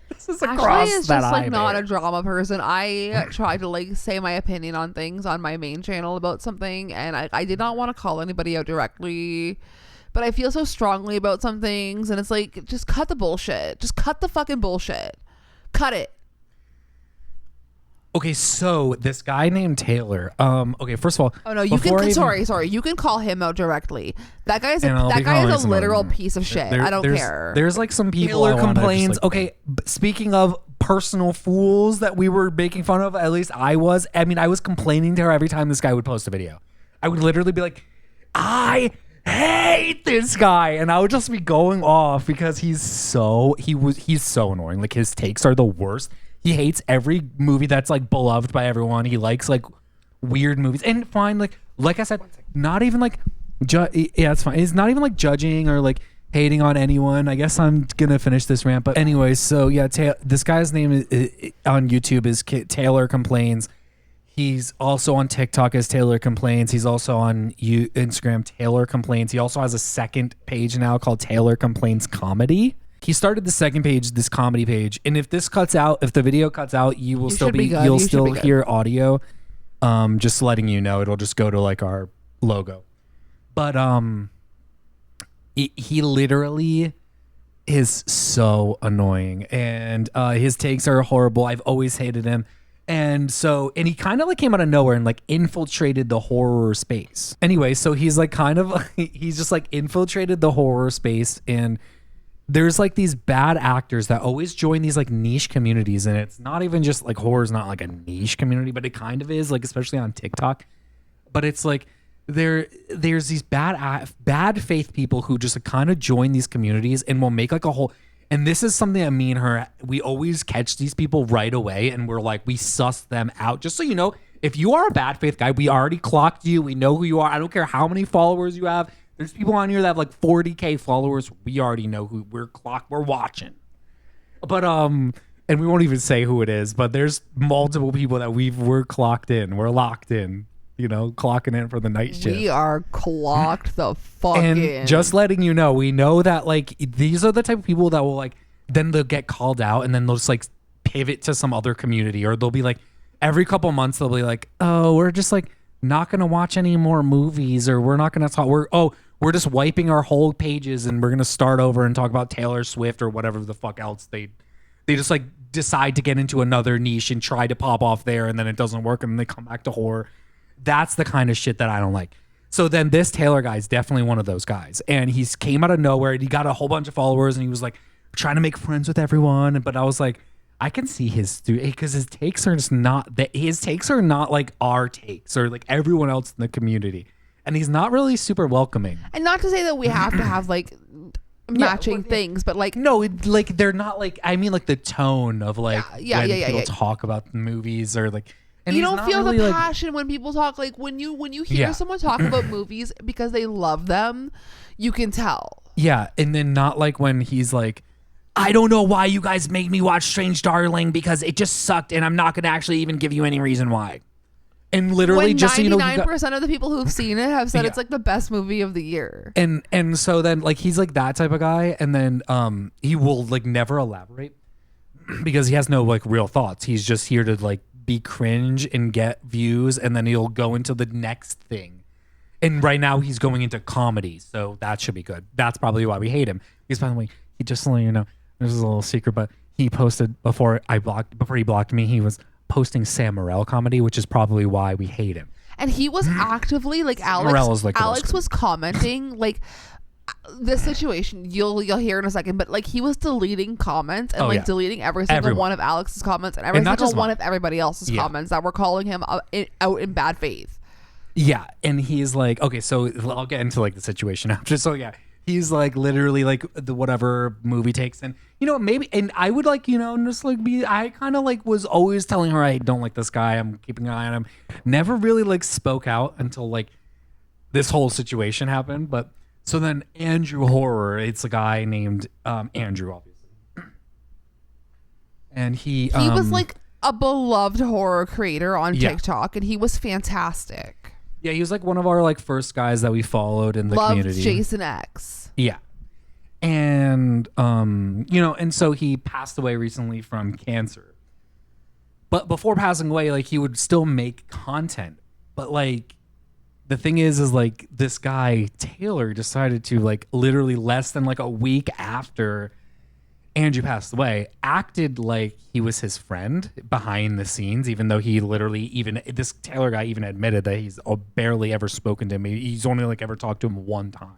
This is a cross is that just like I not bear. a drama person. I try to like say my opinion on things on my main channel about something, and I did not want to call anybody out directly, but I feel so strongly about some things, and it's like, just cut the bullshit. Just cut the fucking bullshit. Cut it. Okay, so this guy named Taylor. Okay, first of all, oh no, you can sorry, you can call him out directly. That guy is a literal piece of shit. I don't care. There's like some people Taylor complains. just, like, okay, speaking of personal fools that we were making fun of, at least I was. I mean, I was complaining to her every time this guy would post a video. I would literally be like, I hate this guy, and I would just be going off because he's so annoying. Like, his takes are the worst. He hates every movie that's like beloved by everyone. He likes like weird movies, and fine, like I said, not even like yeah, it's fine. It's not even like judging or like hating on anyone. I guess I'm gonna finish this rant, but anyway, so yeah, this guy's name on YouTube is Taylor Complains. He's also on TikTok as Taylor Complains. He's also on Instagram, Taylor Complains. He also has a second page now called Taylor Complains Comedy. He started the second page, this comedy page, and if the video cuts out, you'll still hear audio. Just letting you know, it'll just go to like our logo. But he literally is so annoying, and his takes are horrible. I've always hated him. And he kind of like came out of nowhere and like infiltrated the horror space. Anyway, so he's like he's just like infiltrated the horror space, and there's like these bad actors that always join these like niche communities, and it's not even just like horror's not like a niche community, but it kind of is, like especially on TikTok. But it's like there's these bad faith people who just like, kind of join these communities and will make like a whole. And this is something that me and her, we always catch these people right away, and we're like, we suss them out. Just so you know, if you are a bad faith guy, we already clocked you. We know who you are. I don't care how many followers you have. There's people on here that have like 40K followers. We already know who we're watching. But and we won't even say who it is, but there's multiple people that we're clocked in. We're locked in, clocking in for the night shift. We are clocked the fuck in. And just letting you know, we know that like these are the type of people that will like, then they'll get called out and then they'll just like pivot to some other community, or they'll be like, every couple months they'll be like, oh, we're just like not going to watch any more movies, or we're not going to talk. We're just wiping our whole pages and we're going to start over and talk about Taylor Swift or whatever the fuck else. They just like decide to get into another niche and try to pop off there, and then it doesn't work, and then they come back to horror. That's the kind of shit that I don't like. So then this Taylor guy is definitely one of those guys, and he's came out of nowhere, and he got a whole bunch of followers, and he was like trying to make friends with everyone. But I was like, I can see because his takes are just not that. His takes are not like our takes or like everyone else in the community. And he's not really super welcoming. And not to say that we have to have like matching things, but like no, like they're not like, I mean like the tone of like when people talk about movies, or like, and you don't feel really the passion when people talk. Like when you hear someone talk about movies because they love them, you can tell. Yeah, and then not like when he's like, I don't know why you guys made me watch Strange Darling because it just sucked, and I'm not going to actually even give you any reason why. And literally, when just so you know, 99% of the people who've seen it have said Yeah. it's like the best movie of the year. And so then like he's like that type of guy, and then he will like never elaborate because he has no like real thoughts. He's just here to like be cringe and get views, and then he'll go into the next thing. And right now he's going into comedy, so that should be good. That's probably why we hate him. Because by the way, he just to let you know, this is a little secret, but he posted before he blocked me, he was posting Sam Morril comedy, which is probably why we hate him. And he was actively like Morril is, like, Alex was commenting like this situation you'll hear in a second, but like he was deleting comments and deleting every single one of Alex's comments and every single one of everybody else's comments that were calling him out in bad faith. Yeah, and he's like, okay, so I'll get into like the situation after. So yeah, he's like literally like the whatever movie takes, and you know maybe, and I would like just like I kind of like was always telling her I don't like this guy. I'm keeping an eye on him. Never really like spoke out until like this whole situation happened. But so then Andrew Horror, it's a guy named Andrew, obviously, and he was like a beloved horror creator on TikTok, and he was fantastic. Yeah, he was like one of our like first guys that we followed in the community. Jason X. Yeah. And and so he passed away recently from cancer. But before passing away, like he would still make content. But like the thing is like this guy Taylor decided to like literally less than like a week after Andrew passed away, acted like he was his friend behind the scenes, even though he literally this Taylor guy even admitted that he's barely ever spoken to him. He's only like ever talked to him one time.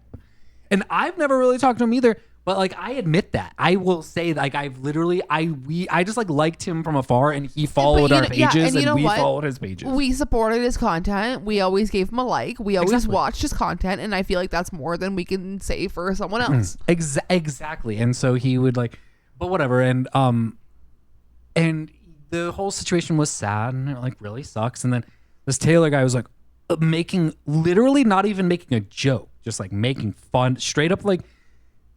And I've never really talked to him either, but like I admit that. I will say like I've literally I just like liked him from afar, and he followed our pages and we followed his pages. We supported his content. We always gave him a like. We always watched his content, and I feel like that's more than we can say for someone else. Exactly. And so he would like, but whatever, and the whole situation was sad and it like really sucks. And then this Taylor guy was like literally not even making a joke, just like making fun, straight up like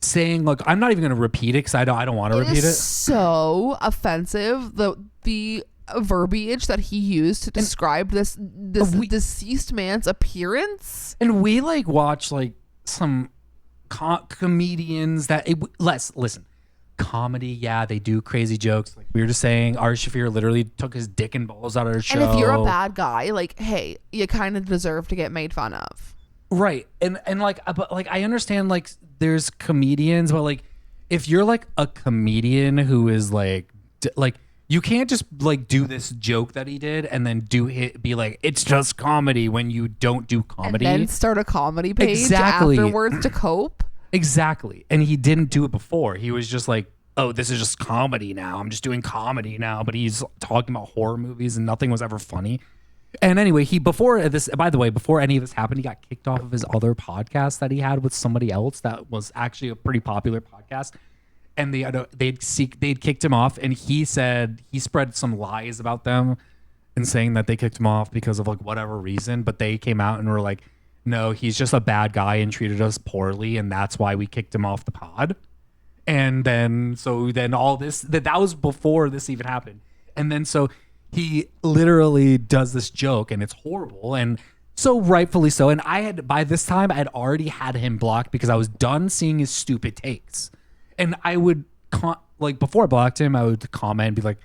saying like, I'm not even gonna repeat it because I don't want to repeat it. So offensive, the verbiage that he used to describe this deceased man's appearance. And we like watch like some comedians that listen. Comedy, yeah, they do crazy jokes. Like we were just saying, Ari Shaffir literally took his dick and balls out of her show. And if you're a bad guy, like, hey, you kind of deserve to get made fun of, right? And like, but like, I understand like there's comedians, but like, if you're like a comedian who is like you can't just like do this joke that he did and then be like it's just comedy when you don't do comedy and then start a comedy page afterwards to cope. Exactly. And he didn't do it before. He was just like, oh, this is just comedy now. I'm just doing comedy now. But he's talking about horror movies and nothing was ever funny. And anyway, before any of this happened, he got kicked off of his other podcast that he had with somebody else that was actually a pretty popular podcast. And they'd kicked him off, and he said he spread some lies about them and saying that they kicked him off because of like whatever reason. But they came out and were like, no, he's just a bad guy and treated us poorly, and that's why we kicked him off the pod. And then all this that was before this even happened. And then so he literally does this joke, and it's horrible, and so rightfully so. And by this time I had already had him blocked because I was done seeing his stupid takes. And I would before I blocked him, I would comment and be like,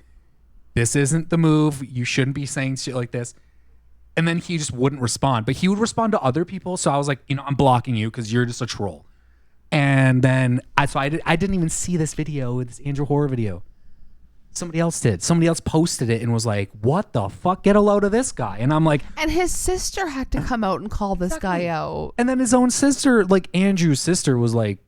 "This isn't the move. You shouldn't be saying shit like this." And then he just wouldn't respond, but he would respond to other people. So I was like, I'm blocking you because you're just a troll. And then I didn't even see this video, this Andrew Horror video. Somebody else did. Somebody else posted it and was like, what the fuck? Get a load of this guy. And I'm like, and his sister had to come out and call this guy out. And then his own sister, like Andrew's sister, was like,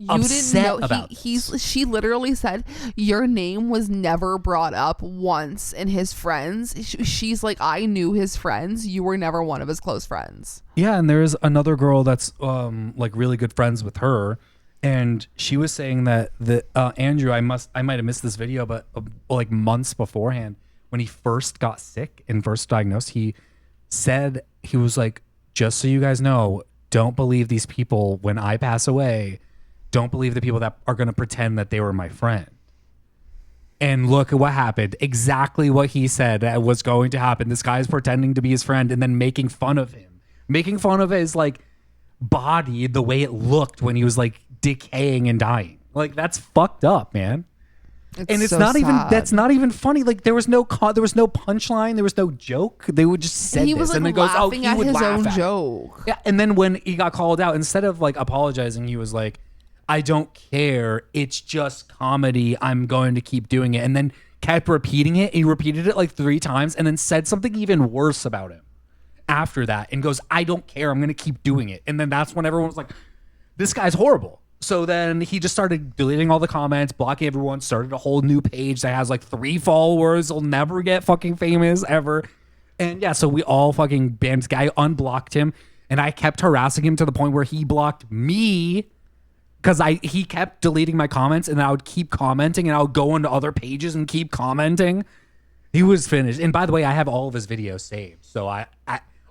you didn't know she literally said your name was never brought up once in his friends. She's like, I knew his friends. You were never one of his close friends. Yeah, and there's another girl that's like really good friends with her, and she was saying that Andrew, I might have missed this video, but like months beforehand, when he first got sick and first diagnosed, he said, he was like, just so you guys know, don't believe these people when I pass away. don't believe the people that are going to pretend that they were my friend. And look at what happened. Exactly what he said was going to happen. This guy is pretending to be his friend and then making fun of him. Making fun of his like body, the way it looked when he was like decaying and dying. Like that's fucked up, man. And it's so not even sad. that's not even funny. Like there was no punchline, there was no joke. They would just say He this was like and then goes, laughing he at would his laugh own at it. joke. Yeah, and then when he got called out, instead of like apologizing, he was like, I don't care. It's just comedy. I'm going to keep doing it. And then kept repeating it. He repeated it like 3 times and then said something even worse about him after that and goes, I don't care. I'm going to keep doing it. And then that's when everyone was like, this guy's horrible. So then he just started deleting all the comments, blocking everyone, started a whole new page that has like 3 followers. He'll never get fucking famous ever. And yeah, so we all fucking banned this guy, unblocked him. And I kept harassing him to the point where he blocked me because he kept deleting my comments and I would keep commenting and I would go into other pages and keep commenting. He was finished. And by the way, I have all of his videos saved. So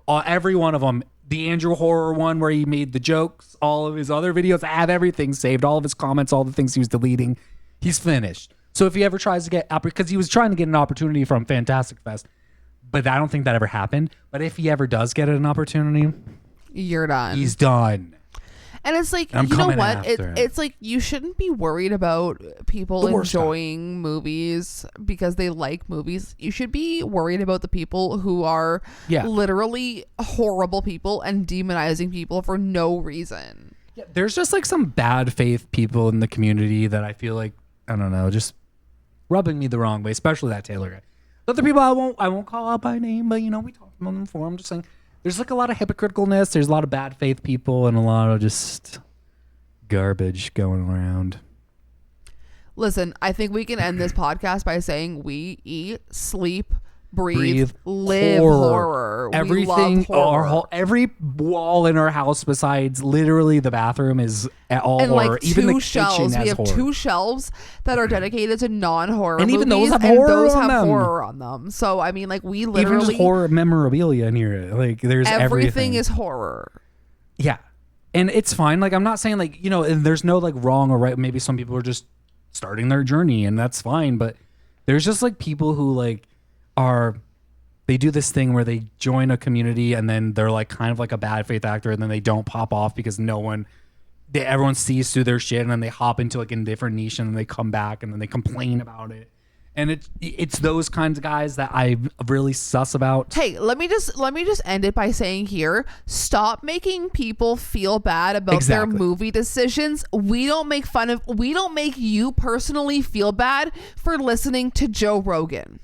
every one of them, the Andrew Horror one where he made the jokes, all of his other videos, I have everything saved, all of his comments, all the things he was deleting. He's finished. So if he ever tries to get up, because he was trying to get an opportunity from Fantastic Fest, but I don't think that ever happened. But if he ever does get an opportunity, you're done. He's done. And it's like, I'm you know coming what? after him. It's like you shouldn't be worried about people The worst enjoying movies because they like movies. You should be worried about the people who are literally horrible people and demonizing people for no reason. Yeah, there's just like some bad faith people in the community that I feel like, I don't know, just rubbing me the wrong way, especially that Taylor guy. Other people I won't call out by name, but you know, we talked about them before. I'm just saying there's like a lot of hypocriticalness. There's a lot of bad faith people and a lot of just garbage going around. Listen, I think we can end this podcast by saying we eat, sleep, breathe, live horror. Everything, we love horror. every wall in our house besides literally the bathroom is all and horror. Like even the shelves. kitchen has We have horror. 2 shelves that are dedicated to non-horror And movies, even those have and horror those on have them. horror on them. So I mean, like we literally even just horror memorabilia in here. Like there's everything is horror. Yeah, and it's fine. Like I'm not saying like, you know, and there's no like wrong or right. Maybe some people are just starting their journey and that's fine. But there's just like people who like they do this thing where they join a community and then they're like kind of like a bad faith actor and then they don't pop off because everyone sees through their shit and then they hop into like a different niche and then they come back and then they complain about it. And it's those kinds of guys that I really suss about. Hey, let me just end it by saying here, stop making people feel bad about their movie decisions. We don't make you personally feel bad for listening to Joe Rogan.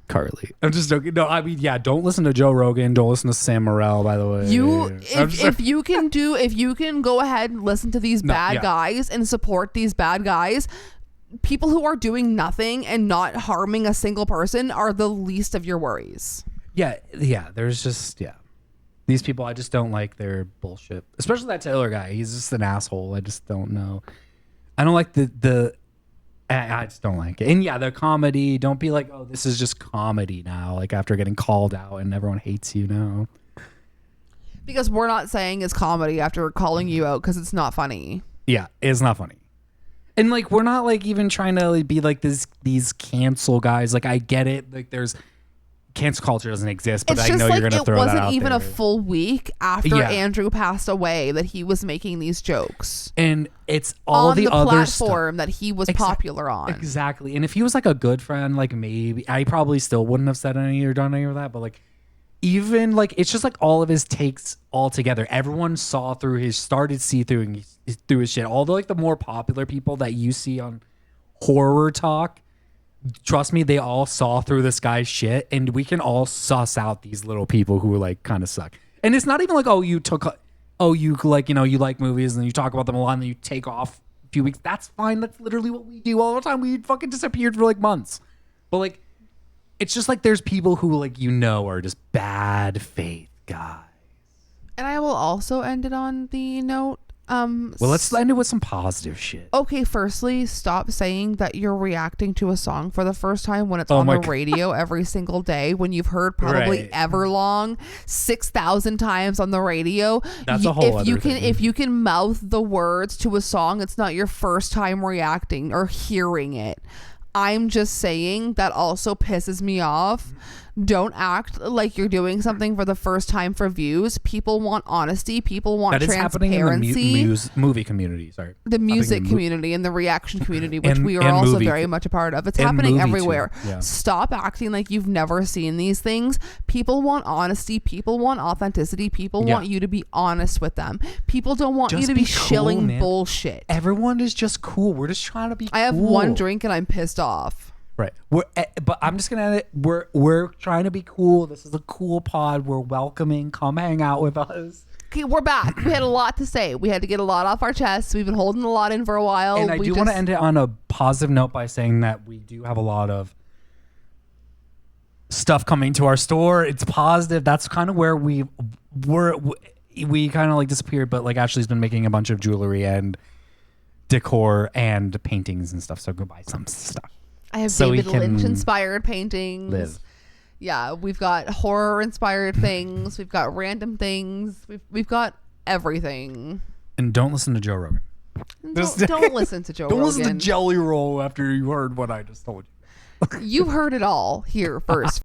Carly, I'm just joking. No, I mean, yeah, don't listen to Joe Rogan. Don't listen to Sam Morril, by the way. If you can go ahead and listen to these bad guys and support these bad guys, people who are doing nothing and not harming a single person are the least of your worries. Yeah. There's just these people. I just don't like their bullshit, especially that Taylor guy. He's just an asshole. I just don't know. I don't like I just don't like it. And yeah, the comedy, don't be like, oh, this is just comedy now, like after getting called out and everyone hates you now. Because we're not saying it's comedy after calling you out because it's not funny. Yeah, it's not funny. And like, we're not like even trying to like, be like these cancel guys. Like, I get it. Like, there's cancel culture doesn't exist, but I know you're going to throw that out there. It wasn't even a full week after Andrew passed away that he was making these jokes. And it's all the other platform that he was popular on. Exactly. And if he was like a good friend, like maybe I probably still wouldn't have said any or done any of that. But like, even like, it's just like all of his takes all together. Everyone started see through his shit. All the like the more popular people that you see on Horror Talk, trust me, they all saw through this guy's shit, and we can all suss out these little people who like kind of suck. And it's not even like, you like, you know, you like movies and you talk about them a lot and then you take off a few weeks. That's fine. That's literally what we do all the time. We fucking disappeared for like months. But like, it's just like there's people who like, you know, are just bad faith guys. And I will also end it on the note Well, let's end it with some positive shit. Okay, firstly, stop saying that you're reacting to a song for the first time when it's Oh on my the God. radio every single day, when you've heard probably Right. Everlong 6,000 times on the radio. That's a whole other thing. If you can mouth the words to a song, it's not your first time reacting or hearing it. I'm just saying that also pisses me off. Don't act like you're doing something for the first time for views. People want honesty. People want That is transparency. happening in the movie community. Sorry. The music community and the reaction community, which And- we are and also movie- very much a part of. It's and happening movie too, everywhere. yeah. Stop acting like you've never seen these things. People want honesty. People want authenticity. People Yeah. want you to be honest with them. People don't want you Just to be be cool, shilling man. bullshit. Everyone is just cool. We're just trying to be I have cool. one drink and I'm pissed off. Right. But I'm just gonna add it. We're trying to be cool. This is a cool pod. We're welcoming. Come hang out with us. Okay, we're back. We had a lot to say. We had to get a lot off our chests. We've been holding a lot in for a while. And I do want to end it on a positive note by saying that we do have a lot of stuff coming to our store. It's positive. That's kind of where we kind of like disappeared. But like Ashley's been making a bunch of jewelry and decor and paintings and stuff. So go buy some stuff. I have so we David can Lynch inspired paintings. live. Yeah, we've got horror inspired things. We've got random things. We've got everything. And don't listen to Joe Rogan. Don't listen to Joe Don't Rogan. listen to Jelly Roll after you heard what I just told you. You've heard it all here first.